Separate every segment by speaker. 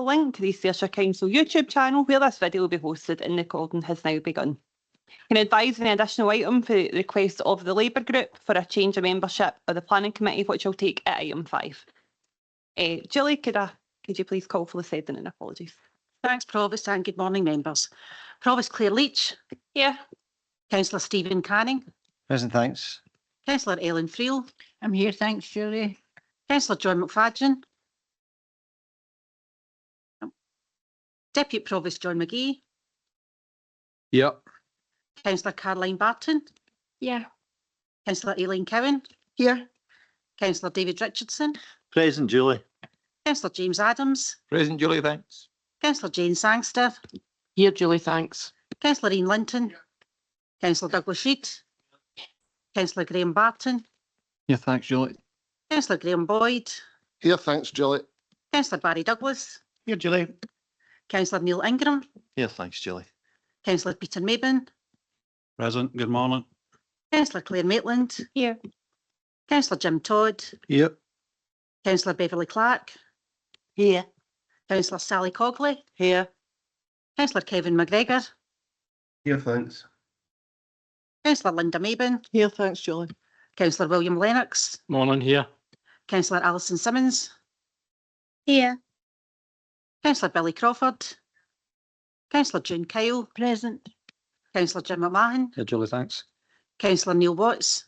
Speaker 1: link to the East Ayrshire Council YouTube channel where this video will be hosted and recording has now begun. Can advise an additional item for the request of the Labour Group for a change of membership of the Planning Committee, which I'll take at item 5. Julie, could you please call for the second and apologies?
Speaker 2: Thanks, Provost, and good morning, members. Provost Claire Leach.
Speaker 1: Here.
Speaker 2: Councillor Stephen Canning.
Speaker 3: Present, thanks.
Speaker 2: Councillor Ellen Friel.
Speaker 4: I'm here, thanks, Julie.
Speaker 2: Councillor John McFadden. Deputy Provost John McGee.
Speaker 3: Yep.
Speaker 2: Councillor Caroline Barton.
Speaker 4: Yeah.
Speaker 2: Councillor Aileen Cowan.
Speaker 4: Here.
Speaker 2: Councillor David Richardson.
Speaker 3: Present, Julie.
Speaker 2: Councillor James Adams.
Speaker 3: Present, Julie, thanks.
Speaker 2: Councillor Jane Sangster.
Speaker 4: Here, Julie, thanks.
Speaker 2: Councillor Ian Linton. Councillor Douglas Reid. Councillor Graham Barton.
Speaker 3: Yeah, thanks, Julie.
Speaker 2: Councillor Graham Boyd.
Speaker 5: Here, thanks, Julie.
Speaker 2: Councillor Barry Douglas.
Speaker 3: Here, Julie.
Speaker 2: Councillor Neil Ingram.
Speaker 3: Here, thanks, Julie.
Speaker 2: Councillor Peter Maben.
Speaker 3: Present, good morning.
Speaker 2: Councillor Claire Maitland.
Speaker 1: Here.
Speaker 2: Councillor Jim Todd.
Speaker 3: Yep.
Speaker 2: Councillor Beverly Clark.
Speaker 4: Here.
Speaker 2: Councillor Sally Cogley.
Speaker 4: Here.
Speaker 2: Councillor Kevin McGregor.
Speaker 5: Here, thanks.
Speaker 2: Councillor Linda Maben.
Speaker 4: Here, thanks, Julie.
Speaker 2: Councillor William Lennox.
Speaker 3: Morning, here.
Speaker 2: Councillor Alison Simmons.
Speaker 4: Here.
Speaker 2: Councillor Billy Crawford. Councillor June Kyle.
Speaker 4: Present.
Speaker 2: Councillor Jim McMahon.
Speaker 3: Here, Julie, thanks.
Speaker 2: Councillor Neil Watts.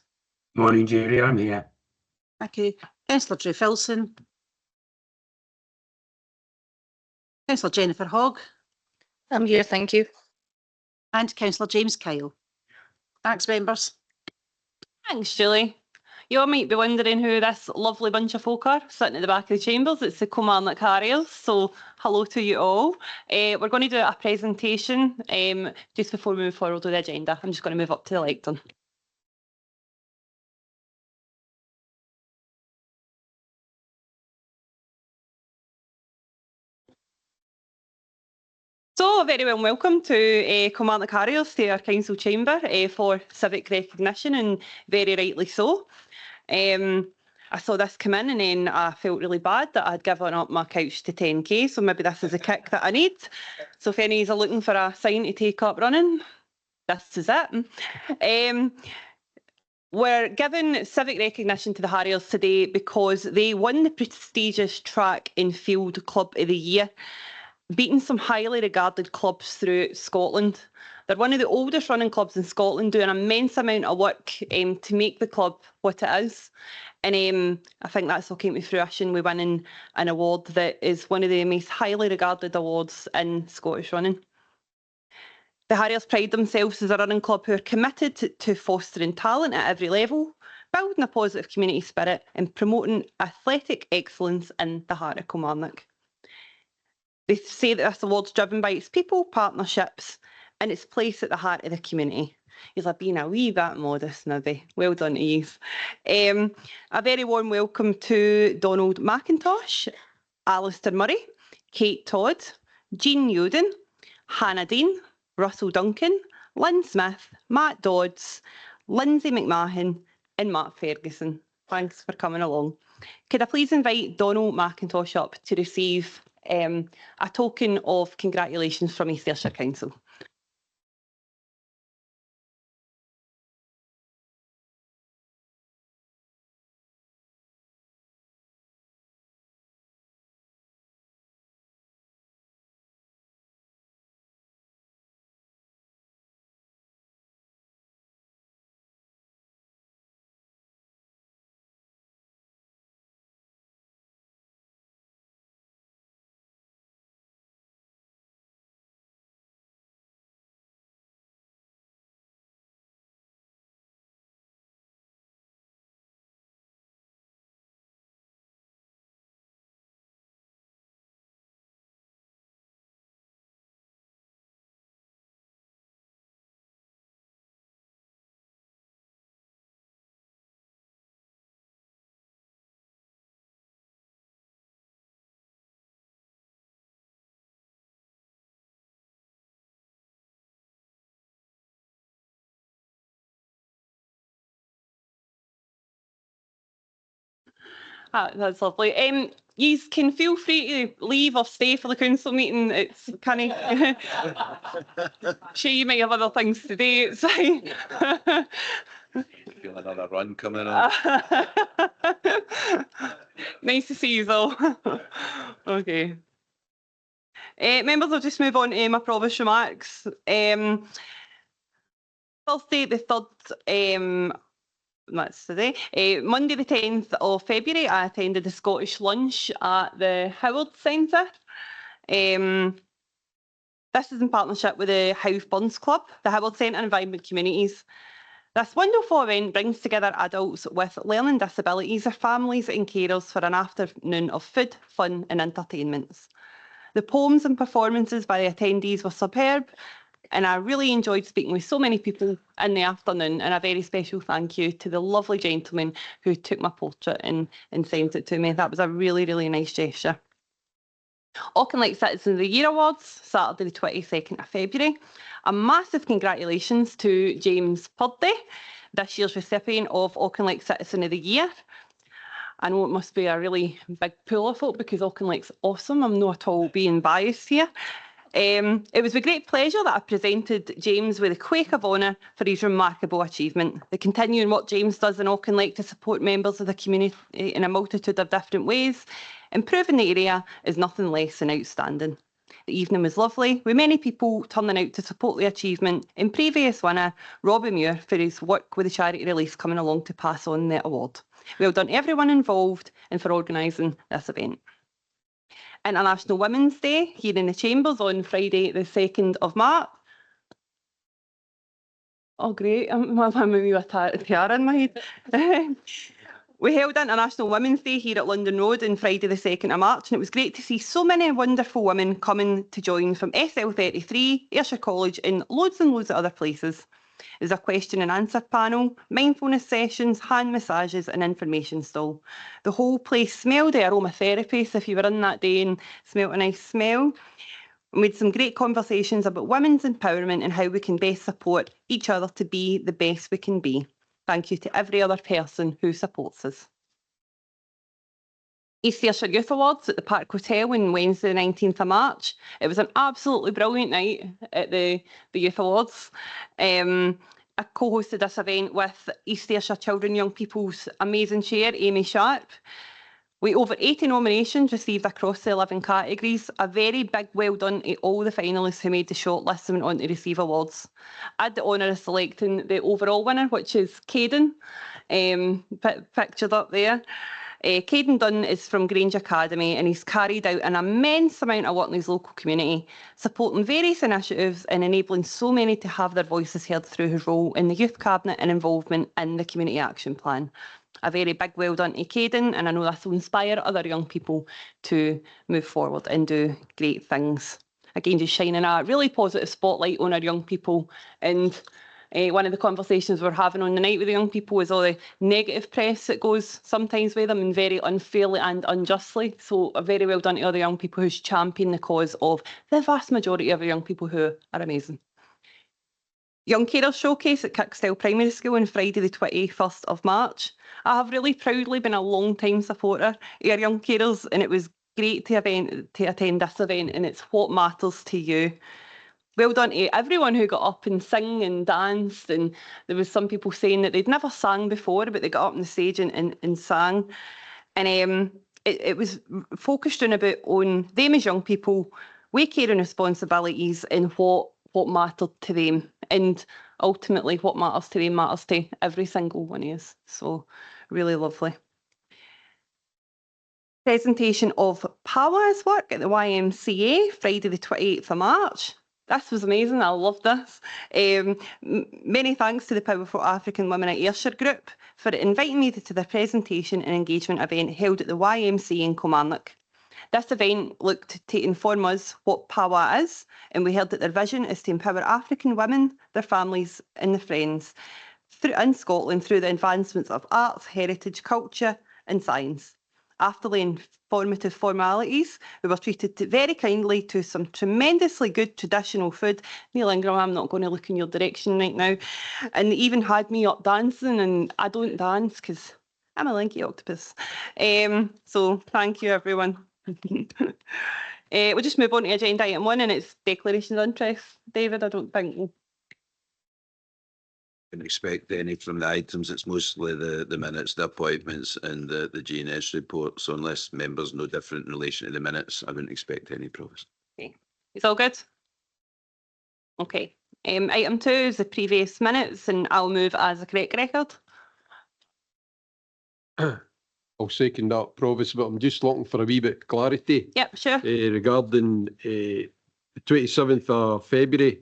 Speaker 6: Morning, Julie. I'm here.
Speaker 2: Thank you. Councillor Drew Filson. Councillor Jennifer Hogg.
Speaker 4: I'm here, thank you.
Speaker 2: And Councillor James Kyle. Thanks, members.
Speaker 1: Thanks, Julie. You all might be wondering who this lovely bunch of folk are sitting at the back of the chambers. It's the Kilmarnock Harriers, so hello to you all. We're going to do a presentation just before we move forward with the agenda. I'm just going to move up to the lectern. So, a very warm welcome to Kilmarnock Harriers, to our council chamber for civic recognition, and very rightly so. I saw this come in and then I felt really bad that I'd given up my couch to 10k, so maybe this is a kick that I need. So if any of you are looking for a sign to take up running, this is it. We're giving civic recognition to the Harriers today because they won the prestigious Track and Field Club of the Year, beating some highly regarded clubs throughout Scotland. They're one of the oldest running clubs in Scotland, doing an immense amount of work to make the club what it is. And I think that's all came to fruition with winning an award that is one of the most highly regarded awards in Scottish running. The Harriers pride themselves as a running club who are committed to fostering talent at every level, building a positive community spirit and promoting athletic excellence in the heart of Kilmarnock. They say that this award's driven by its people, partnerships, and its place at the heart of the community. You're being a wee bit modest, maybe. Well done to you. A very warm welcome to Donald McIntosh, Alistair Murray, Kate Todd, Jean Yoden, Hannah Dean, Russell Duncan, Lynn Smith, Matt Dodds, Lindsay McMahon, and Matt Ferguson. Thanks for coming along. Could I please invite Donald McIntosh up to receive a token of congratulations from East Ayrshire Council? That's lovely. you can feel free to leave or stay for the council meeting. It's kind of sure you might have other things to do. It's fine.
Speaker 3: Feel another run coming on.
Speaker 1: Nice to see you all. Okay. Members, I'll just move on to my Provost remarks. Thursday the 3rd, that's today. Monday the 10th of February, I attended a Scottish lunch at the Howard Centre. This is in partnership with the Howth Burns Club, the Howard Centre Environment Communities. This wonderful event brings together adults with learning disabilities, their families and carers for an afternoon of food, fun and entertainments. The poems and performances by the attendees were superb, and I really enjoyed speaking with so many people in the afternoon, and a very special thank you to the lovely gentleman who took my portrait and sent it to me. That was a really, really nice gesture. Auchinleck Citizen of the Year Awards, Saturday the 22nd of February. A massive congratulations to James Purdy, this year's recipient of Auchinleck Citizen of the Year. I know it must be a really big pool of folk because Auchinleck's awesome. I'm not at all being biased here. It was with great pleasure that I presented James with a quake of honour for his remarkable achievement. The continuing what James does in Auchinleck to support members of the community in a multitude of different ways, improving the area, is nothing less than outstanding. The evening was lovely, with many people turning out to support the achievement, and previous winner Robbie Muir for his work with the charity release coming along to pass on the award. Well done everyone involved and for organising this event. International Women's Day here in the Chambers on Friday the 2nd of March. Oh great, I'm maybe with a tiara in my head. We held International Women's Day here at London Road on Friday the 2nd of March, and it was great to see so many wonderful women coming to join from SL33, Ayrshire College and loads of other places. There's a question and answer panel, mindfulness sessions, hand massages and information stall. The whole place smelled of aromatherapy, so if you were in that day and smelt a nice smell. We made some great conversations about women's empowerment and how we can best support each other to be the best we can be. Thank you to every other person who supports us. East Ayrshire Youth Awards at the Park Hotel on Wednesday the 19th of March. It was an absolutely brilliant night at the Youth Awards. I co-hosted this event with East Ayrshire Children and Young People's amazing chair, Amy Sharp. We over 80 nominations received across the 11 categories. A very big well done to all the finalists who made the shortlist and went on to receive awards. I had the honour of selecting the overall winner, which is Caden, pictured up there. Caden Dunn is from Grange Academy and he's carried out an immense amount of work in his local community, supporting various initiatives and enabling so many to have their voices heard through his role in the Youth Cabinet and involvement in the Community Action Plan. A very big well done to Caden, and I know this will inspire other young people to move forward and do great things. Again, just shining a really positive spotlight on our young people. And one of the conversations we're having on the night with the young people is all the negative press that goes sometimes with them, and very unfairly and unjustly. So a very well done to other young people who's championed the cause of the vast majority of our young people who are amazing. Young Carers Showcase at Kirkstyle Primary School on Friday the 21st of March. I have really proudly been a long-time supporter of our young carers, and it was great to attend this event, and it's what matters to you. Well done to everyone who got up and sang and danced, and there was some people saying that they'd never sang before, but they got up on the stage and sang. And it was focused on them as young people, with caring responsibilities and what mattered to them. And ultimately what matters to them matters to every single one of us. So really lovely. Presentation of Pawa's work at the YMCA, Friday the 28th of March. This was amazing, I loved this. Many thanks to the Powerful African Women at Ayrshire group for inviting me to their presentation and engagement event held at the YMCA in Kilmarnock. This event looked to inform us what Pawa is, and we heard that their vision is to empower African women, their families and their friends in Scotland through the advancements of arts, heritage, culture and science. After the informative formalities, we were treated very kindly to some tremendously good traditional food. Neil Ingram, I'm not going to look in your direction right now. And they even had me up dancing, and I don't dance because I'm a linky octopus. So thank you, everyone. We'll just move on to agenda item 1, and it's declarations of interest. David, I don't think we'll...
Speaker 7: Can expect any from the items. It's mostly the minutes, the appointments and the GNS report. So unless members know different in relation to the minutes, I wouldn't expect any, Provost.
Speaker 1: Okay. It's all good? Okay. Item 2 is the previous minutes, and I'll move as a correct record.
Speaker 8: I'll second that, Provost, but I'm just looking for a wee bit of clarity
Speaker 1: Yep, sure.
Speaker 8: regarding the 27th of February,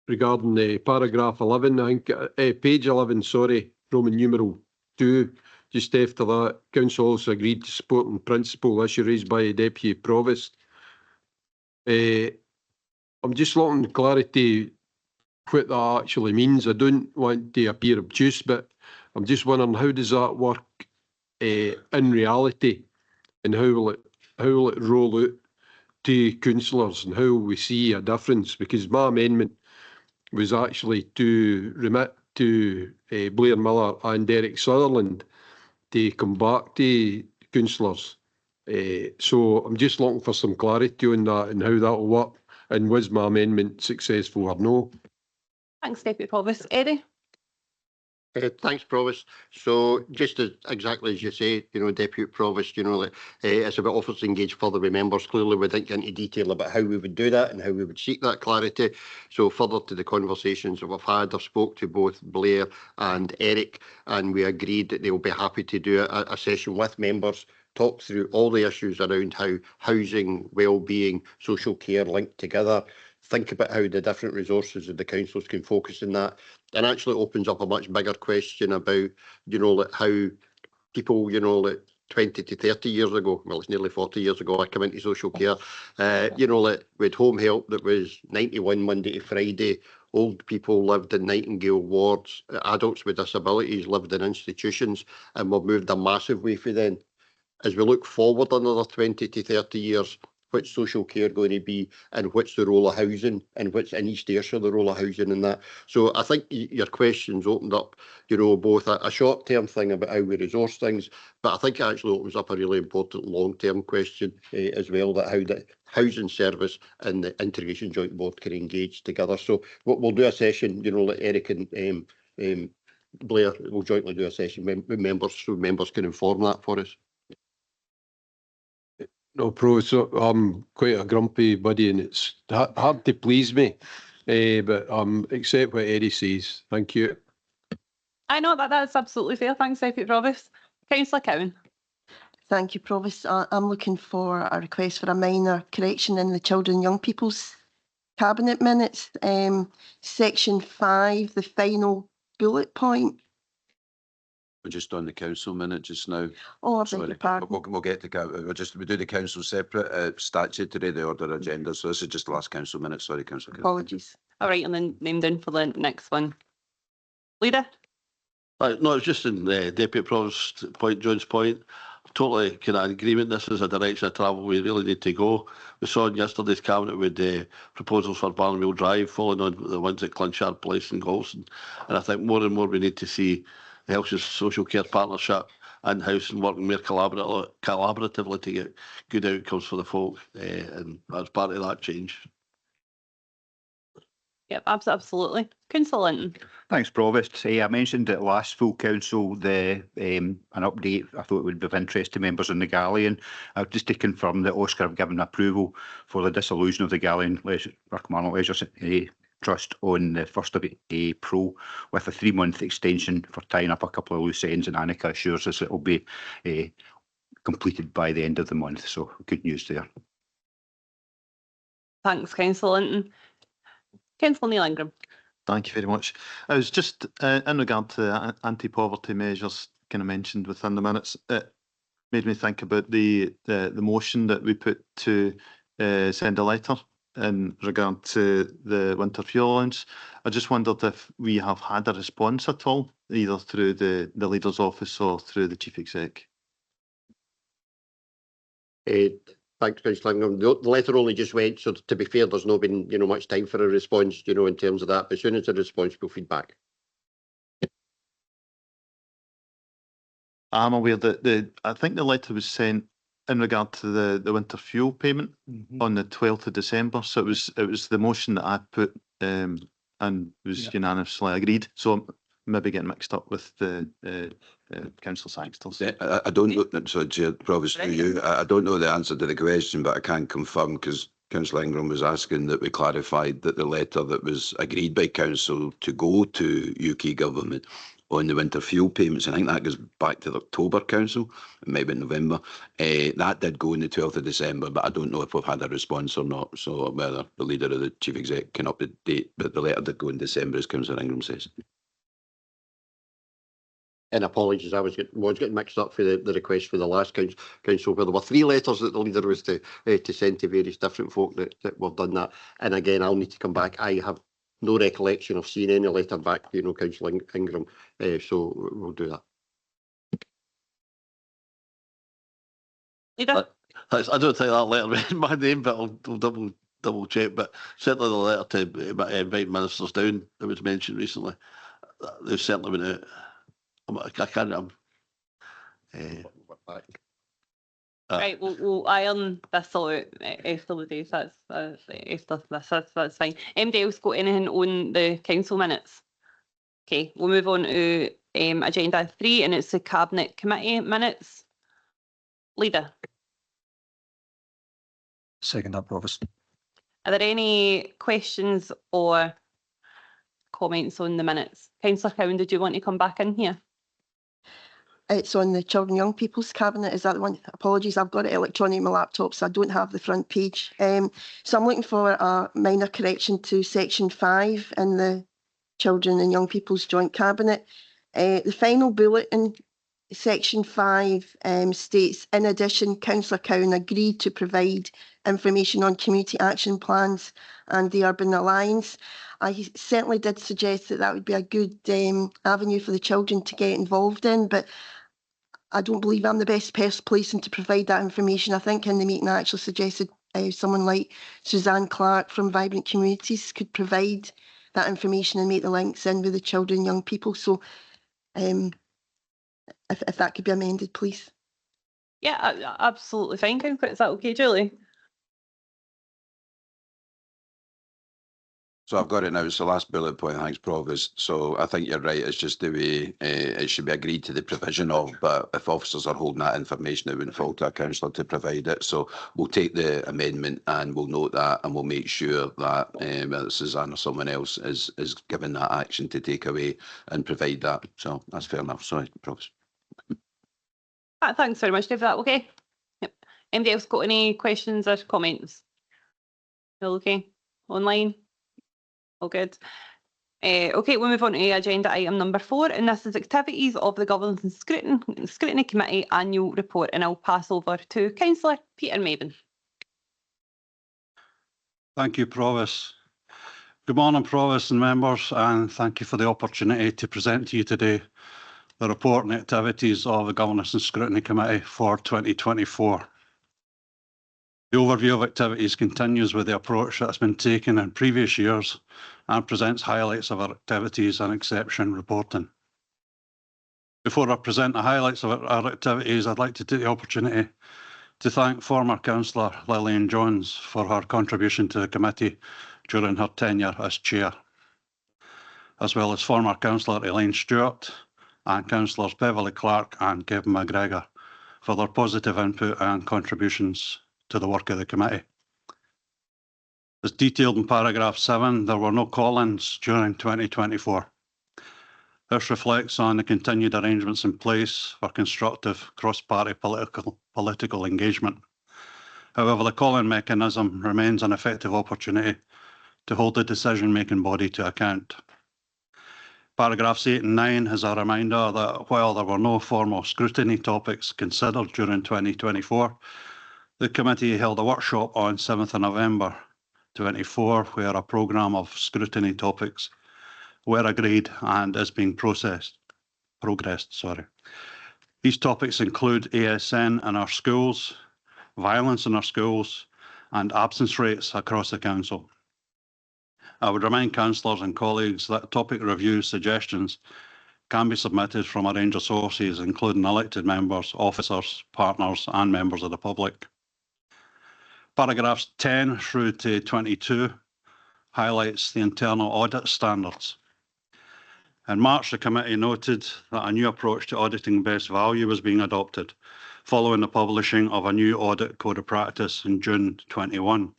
Speaker 8: regarding paragraph 11, I think, page 11, sorry, Roman numeral 2. Just after that, Council also agreed to support in principle issue raised by the Deputy Provost. I'm just looking for clarity what that actually means. I don't want to appear obtuse, but I'm just wondering, how does that work in reality, and how will it roll out to councillors, and how will we see a difference? Because my amendment was actually to remit to Blair Miller and Derek Sutherland to come back to councillors. So I'm just looking for some clarity on that and how that will work, and was my amendment successful or no?
Speaker 1: Thanks, Deputy Provost. Eddie?
Speaker 5: Thanks, Provost. So just exactly as you say, Deputy Provost, it's about offers to engage further with members. Clearly, we didn't get into detail about how we would do that and how we would seek that clarity. So further to the conversations that we've had, I've spoke to both Blair and Eric, and we agreed that they'll be happy to do a session with members, talk through all the issues around how housing, well-being, social care linked together, think about how the different resources of the councils can focus on that, and actually opens up a much bigger question about, like how people, like 20 to 30 years ago, well, it's nearly 40 years ago, I came into social care, like with home help that was 91 Monday to Friday, old people lived in Nightingale wards, adults with disabilities lived in institutions, and we've moved a massive way for then. As we look forward another 20 to 30 years, what's social care going to be, and what's the role of housing, and what's in East Ayrshire the role of housing in that. So I think your questions opened up, both a short-term thing about how we resource things, but I think it actually opens up a really important long-term question as well, that how the housing service and the integration joint board can engage together. So we'll do a session, like Eric and Blair will jointly do a session with members, so members can inform that for us.
Speaker 8: No, Provost, so I'm quite a grumpy buddy, and it's hard to please me, but accept what Eddie says. Thank you.
Speaker 1: I know that's absolutely fair. Thanks, Deputy Provost. Councillor Cowan?
Speaker 9: Thank you, Provost. I'm looking for a request for a minor correction in the Children and Young People's Cabinet minutes. Section 5, the final bullet point.
Speaker 7: We're just on the council minute just now.
Speaker 9: Oh, I beg
Speaker 7: Sorry,
Speaker 9: your pardon.
Speaker 7: we'll get to we do the council separate statutory, the order agenda. So this is just the last council minute. Sorry, Councillor.
Speaker 9: Apologies.
Speaker 1: All right, and then named in for the next one. Leader?
Speaker 10: No, it's just in the Deputy Provost point, John's point. Totally kind of agreement. This is a direction of travel we really need to go. We saw in yesterday's cabinet with proposals for Barnwell Drive, following on the ones at Clinchard Place and Galston. And I think more and more we need to see the Health and Social Care Partnership and housing working more collaboratively to get good outcomes for the folk. And that's part of that change.
Speaker 1: Yep, absolutely. Councillor Linton?
Speaker 3: Thanks, Provost. I mentioned at last full council an update I thought would be of interest to members on the Galleon. Just to confirm that Oscar have given approval for the dissolution of the Galleon Leisure Trust on the 1st of April, with a 3-month extension for tying up a couple of loose ends, and Annika assures us it will be completed by the end of the month. So good news there.
Speaker 1: Thanks, Councillor Linton. Councillor Neil Ingram?
Speaker 3: Thank you very much. I was just in regard to anti-poverty measures kind of mentioned within the minutes. It made me think about the motion that we put to send a letter in regard to the winter fuel allowance. I just wondered if we have had a response at all, either through the Leader's Office or through the Chief Exec.
Speaker 5: Thanks, Councillor Ingram. The letter only just went, so to be fair, there's not been much time for a response, in terms of that. But as soon as the response, we'll feed back.
Speaker 11: I'm aware that I think the letter was sent in regard to the winter fuel payment on the 12th of December. So it was the motion that I put and was unanimously agreed. So I'm maybe getting mixed up with the Councillor Sangster's.
Speaker 7: I don't know, so Chair, Provost, through you, I don't know the answer to the question, but I can confirm, because Councillor Ingram was asking, that we clarified that the letter that was agreed by Council to go to UK Government on the winter fuel payments, I think that goes back to the October Council, maybe November, that did go on the 12th of December, but I don't know if we've had a response or not, so whether the leader of the Chief Exec can update, but the letter did go in December, as Councillor Ingram says.
Speaker 5: And apologies, I was getting mixed up for the request for the last council, where there were 3 letters that the leader was to send to various different folk that we've done that. And again, I'll need to come back. I have no recollection of seeing any letter back, Councillor Ingram. So we'll do that.
Speaker 1: Leader?
Speaker 10: I don't think that letter read my name, but I'll double check. But certainly the letter to invite ministers down that was mentioned recently, they've certainly been out. I can't remember.
Speaker 1: Right, we'll iron this out after the days. That's fine. Anybody else got anything on the council minutes? Okay, we'll move on to agenda 3, and it's the Cabinet Committee minutes. Leader.
Speaker 12: Second that, Provost.
Speaker 1: Are there any questions or comments on the minutes? Councillor Cowan, did you want to come back in here?
Speaker 9: It's on the Children and Young People's Cabinet. Is that the one? Apologies, I've got it electronic on my laptop, so I don't have the front page. So I'm looking for a minor correction to section 5 in the Children and Young People's Joint Cabinet. The final bullet in section 5 states, in addition, Councillor Cowan agreed to provide information on community action plans and the Urban Alliance. I certainly did suggest that would be a good avenue for the children to get involved in, but I don't believe I'm the best person to provide that information. I think in the meeting I actually suggested someone like Suzanne Clark from Vibrant Communities could provide that information and make the links in with the children and young people. So if that could be amended, please.
Speaker 1: Yeah, absolutely fine. Is that okay, Julie?
Speaker 7: So I've got it now. It's the last bullet point. Thanks, Provost. So I think you're right. It's just the way it should be agreed to the provision of, but if officers are holding that information, it wouldn't fall to a councillor to provide it. So we'll take the amendment and we'll note that, and we'll make sure that whether Suzanne or someone else is given that action to take away and provide that. So that's fair enough. Sorry, Provost.
Speaker 1: Thanks very much, Dave. That okay? Yep. Anybody else got any questions or comments? All okay? Online? All good. Okay, we'll move on to agenda item number 4, and this is activities of the Governance and Scrutiny Committee annual report, and I'll pass over to Councillor Peter Maben.
Speaker 12: Thank you, Provost. Good morning, Provost and members, and thank you for the opportunity to present to you today the report and activities of the Governance and Scrutiny Committee for 2024. The overview of activities continues with the approach that has been taken in previous years and presents highlights of our activities and exception reporting. Before I present the highlights of our activities, I'd like to take the opportunity to thank former Councillor Lillian Jones for her contribution to the committee during her tenure as chair, as well as former Councillor Elaine Stewart and Councillors Beverly Clark and Kevin McGregor for their positive input and contributions to the work of the committee. As detailed in paragraph 7, there were no call-ins during 2024. This reflects on the continued arrangements in place for constructive cross-party political engagement. However, the call-in mechanism remains an effective opportunity to hold the decision-making body to account. Paragraphs 8 and 9 is a reminder that while there were no formal scrutiny topics considered during 2024, the committee held a workshop on 7th of November 24, where a programme of scrutiny topics were agreed and is being progressed. These topics include ASN in our schools, violence in our schools, and absence rates across the council. I would remind councillors and colleagues that topic review suggestions can be submitted from a range of sources, including elected members, officers, partners, and members of the public. Paragraphs 10 through to 22 highlights the internal audit standards. In March, the committee noted that a new approach to auditing best value was being adopted, following the publishing of a new audit code of practice in June 21.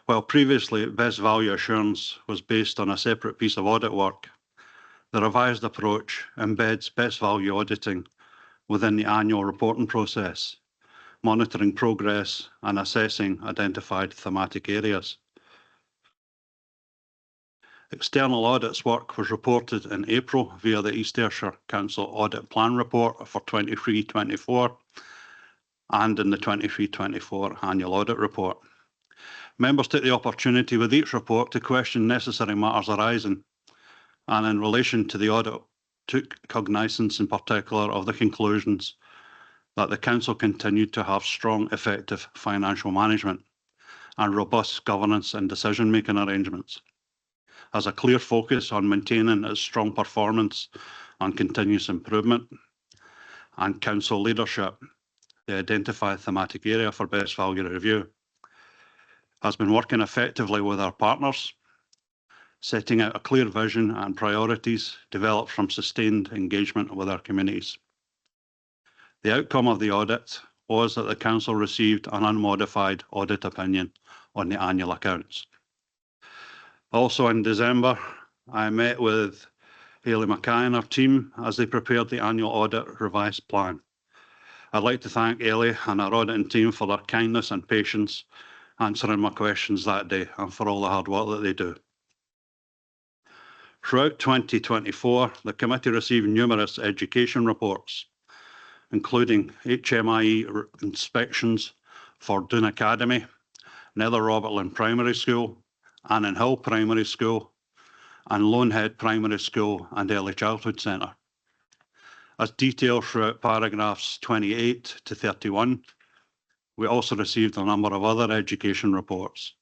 Speaker 12: While previously best value assurance was based on a separate piece of audit work, the revised approach embeds best value auditing within the annual reporting process, monitoring progress and assessing identified thematic areas. External audits work was reported in April via the East Ayrshire Council Audit Plan Report for 23-24 and in the 23-24 Annual Audit Report. Members took the opportunity with each report to question necessary matters arising, and in relation to the audit, took cognizance in particular of the conclusions that the Council continued to have strong, effective financial management and robust governance and decision-making arrangements, has a clear focus on maintaining its strong performance and continuous improvement, and Council leadership, the identified thematic area for best value review, has been working effectively with our partners, setting out a clear vision and priorities developed from sustained engagement with our communities. The outcome of the audit was that the Council received an unmodified audit opinion on the annual accounts. Also in December, I met with Hayley Mackay and our team as they prepared the annual audit revised plan. I'd like to thank Hayley and our auditing team for their kindness and patience answering my questions that day and for all the hard work that they do. Throughout 2024, the committee received numerous education reports, including HMIE inspections for Doon Academy, Nether Robertland Primary School, Annan Hill Primary School, and Lonehead Primary School and Early Childhood Centre. As detailed throughout paragraphs 28 to 31, we also received a number of other education reports,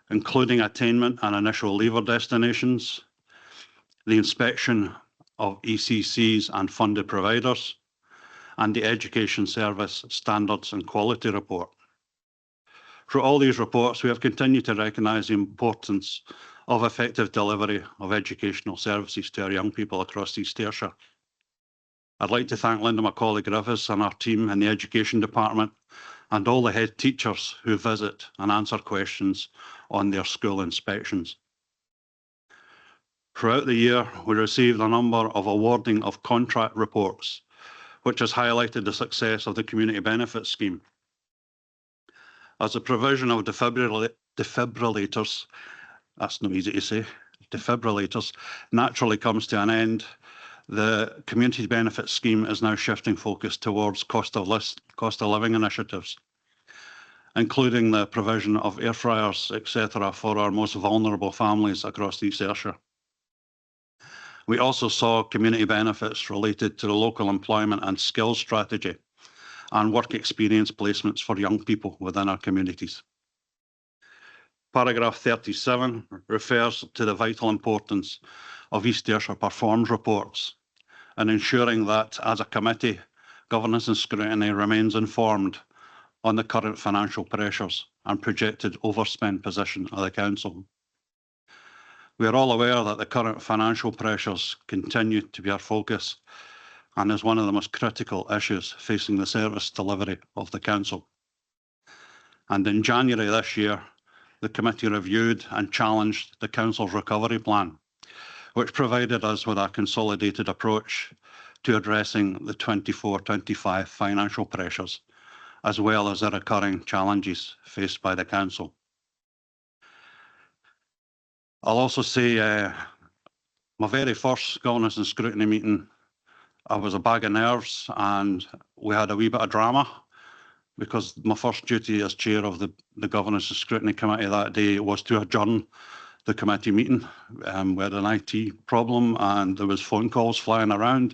Speaker 12: including attainment and initial leaver destinations, the inspection of ECCs and funded providers, and the Education Service Standards and Quality Report. Through all these reports, we have continued to recognise the importance of effective delivery of educational services to our young people across East Ayrshire. I'd like to thank Linda Macaulay-Griffiths and our team in the Education Department and all the head teachers who visit and answer questions on their school inspections. Throughout the year, we received a number of awarding of contract reports, which has highlighted the success of the Community Benefit Scheme. As the provision of defibrillators, that's not easy to say, defibrillators, naturally comes to an end, the Community Benefit Scheme is now shifting focus towards cost of living initiatives, including the provision of air fryers, etc., for our most vulnerable families across East Ayrshire. We also saw community benefits related to the local employment and skills strategy and work experience placements for young people within our communities. Paragraph 37 refers to the vital importance of East Ayrshire performance reports and ensuring that, as a committee, governance and scrutiny remains informed on the current financial pressures and projected overspend position of the Council. We are all aware that the current financial pressures continue to be our focus and is one of the most critical issues facing the service delivery of the Council. And in January this year, the committee reviewed and challenged the Council's recovery plan, which provided us with a consolidated approach to addressing the 24-25 financial pressures, as well as the recurring challenges faced by the Council. I'll also say my very first governance and scrutiny meeting, I was a bag of nerves and we had a wee bit of drama because my first duty as chair of the governance and scrutiny committee that day was to adjourn the committee meeting. We had an IT problem and there was phone calls flying around,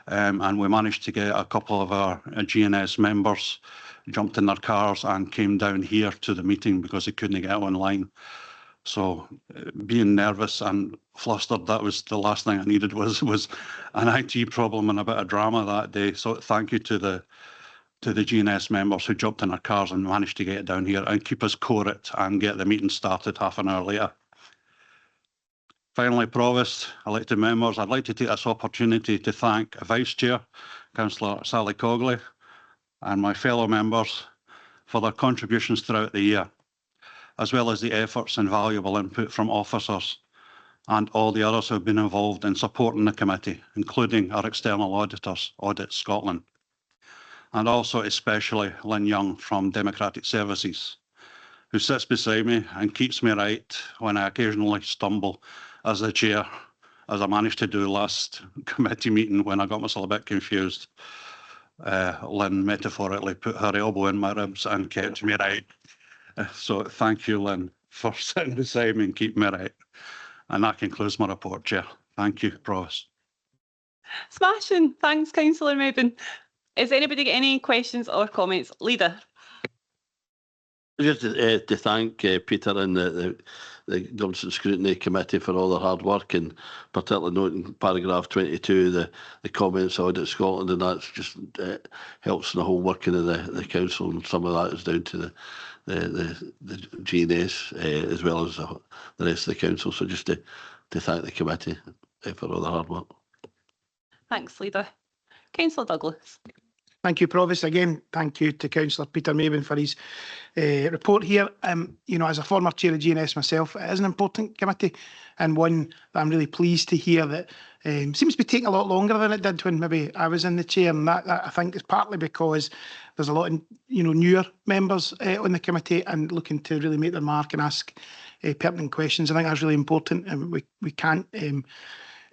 Speaker 12: and we managed to get a couple of our GNS members jumped in their cars and came down here to the meeting because they couldn't get online. So being nervous and flustered, that was the last thing I needed was an IT problem and a bit of drama that day. So thank you to the GNS members who jumped in their cars and managed to get it down here and keep us core it and get the meeting started half an hour later. Finally, Provost, elected members, I'd like to take this opportunity to thank Vice Chair, Councillor Sally Cogley, and my fellow members for their contributions throughout the year, as well as the efforts and valuable input from officers and all the others who have been involved in supporting the committee, including our external auditors, Audit Scotland, and also especially Lynn Young from Democratic Services, who sits beside me and keeps me right when I occasionally stumble as the chair, as I managed to do last committee meeting when I got myself a bit confused. Lynn metaphorically put her elbow in my ribs and kept me right. So thank you, Lynn, for sitting beside me and keeping me right. And that concludes my report, Chair. Thank you, Provost.
Speaker 1: Smashing. Thanks, Councillor Mabin. Is anybody got any questions or comments? Leader.
Speaker 10: Just to thank Peter and the Governance and Scrutiny Committee for all their hard work, and particularly noting paragraph 22, the comments of Audit Scotland, and that's just helps in the whole working of the council, and some of that is down to the GNS as well as the rest of the council. So just to thank the committee for all their hard work.
Speaker 1: Thanks, Leader. Councillor Douglas.
Speaker 13: Thank you, Provost. Again, thank you to Councillor Peter Mabin for his report here. You know, as a former chair of GNS myself, it is an important committee and one that I'm really pleased to hear that seems to be taking a lot longer than it did when maybe I was in the chair, and that I think is partly because there's a lot of newer members on the committee and looking to really make their mark and ask pertinent questions. I think that's really important, and we can't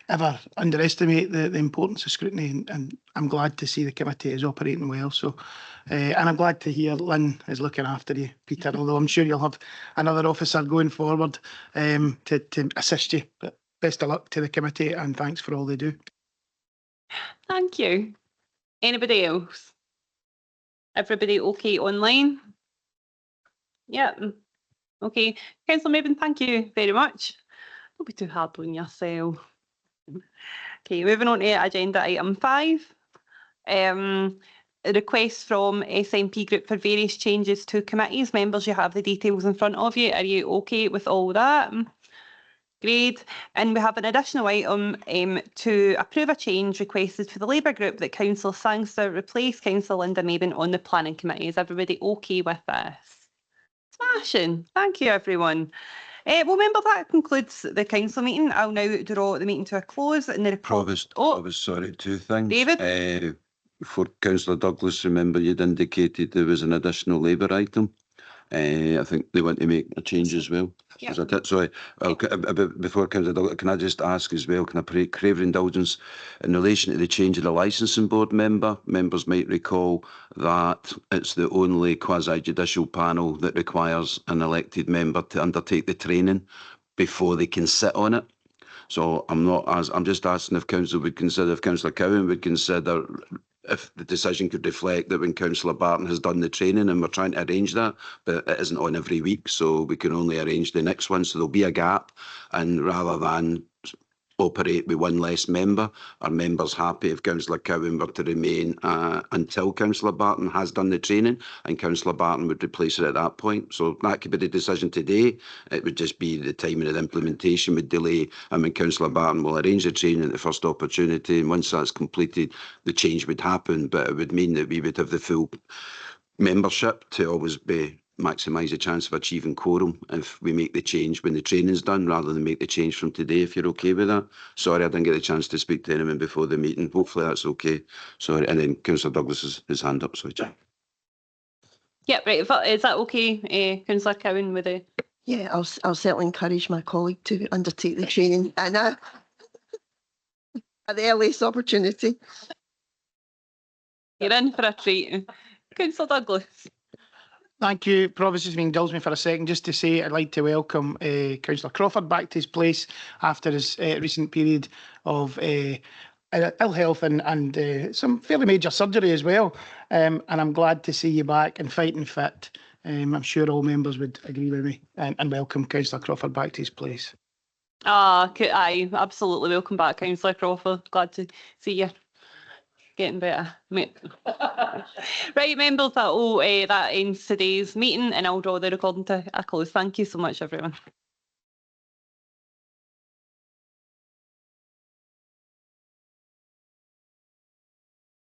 Speaker 13: ever underestimate the importance of scrutiny, and I'm glad to see the committee is operating well. So, and I'm glad to hear Lynn is looking after you, Peter, although I'm sure you'll have another officer going forward to assist you. But best of luck to the committee, and thanks for all they do.
Speaker 1: Thank you. Anybody else? Everybody okay online? Yeah. Okay. Councillor Mabin, thank you very much. Don't be too hard on yourself. Okay, moving on to agenda item 5. A request from SNP Group for various changes to committees. Members, you have the details in front of you. Are you okay with all that? Great. And we have an additional item to approve a change requested for the Labour Group that Councillor Sangster replace Councillor Linda Mabin on the Planning Committee. Is everybody okay with this? Smashing. Thank you, everyone. Well, member, that concludes the council meeting. I'll now draw the meeting to a close. And the
Speaker 7: Provost, sorry, 2 things.
Speaker 1: David?
Speaker 7: For Councillor Douglas, remember you'd indicated there was an additional Labour item. I think they want to make a change as well.
Speaker 1: Yep.
Speaker 7: Is that it? Sorry. Before Councillor Douglas, can I just ask as well, can I crave indulgence in relation to the change of the licensing board member? Members might recall that it's the only quasi-judicial panel that requires an elected member to undertake the training before they can sit on it. So I'm just asking if Councillor Cowan would consider if the decision could reflect that when Councillor Barton has done the training, and we're trying to arrange that, but it isn't on every week, so we can only arrange the next one, so there'll be a gap, and rather than operate with one less member, are members happy if Councillor Cowan were to remain until Councillor Barton has done the training, and Councillor Barton would replace her at that point? So that could be the decision today. It would just be the timing of the implementation would delay, and when Councillor Barton will arrange the training at the first opportunity, and once that's completed, the change would happen, but it would mean that we would have the full membership to always maximise the chance of achieving quorum if we make the change when the training's done, rather than make the change from today, if you're okay with that. Sorry, I didn't get a chance to speak to anyone before the meeting. Hopefully that's okay. Sorry. And then Councillor Douglas has his hand up. Sorry.
Speaker 1: Yeah, right. Is that okay, Councillor Cowan, with the...
Speaker 9: Yeah, I'll certainly encourage my colleague to undertake the training and at the earliest opportunity.
Speaker 1: You're in for a treat. Councillor Douglas.
Speaker 13: Thank you, Provost. Just indulge me for a second, just to say I'd like to welcome Councillor Crawford back to his place after his recent period of ill health and some fairly major surgery as well. And I'm glad to see you back and fighting fit I'm sure all members would agree with me and welcome Councillor Crawford back to his place.
Speaker 1: Aye, absolutely. Welcome back, Councillor Crawford. Glad to see you getting better. Right, members, that ends today's meeting, and I'll draw the recording to a close. Thank you so much, everyone.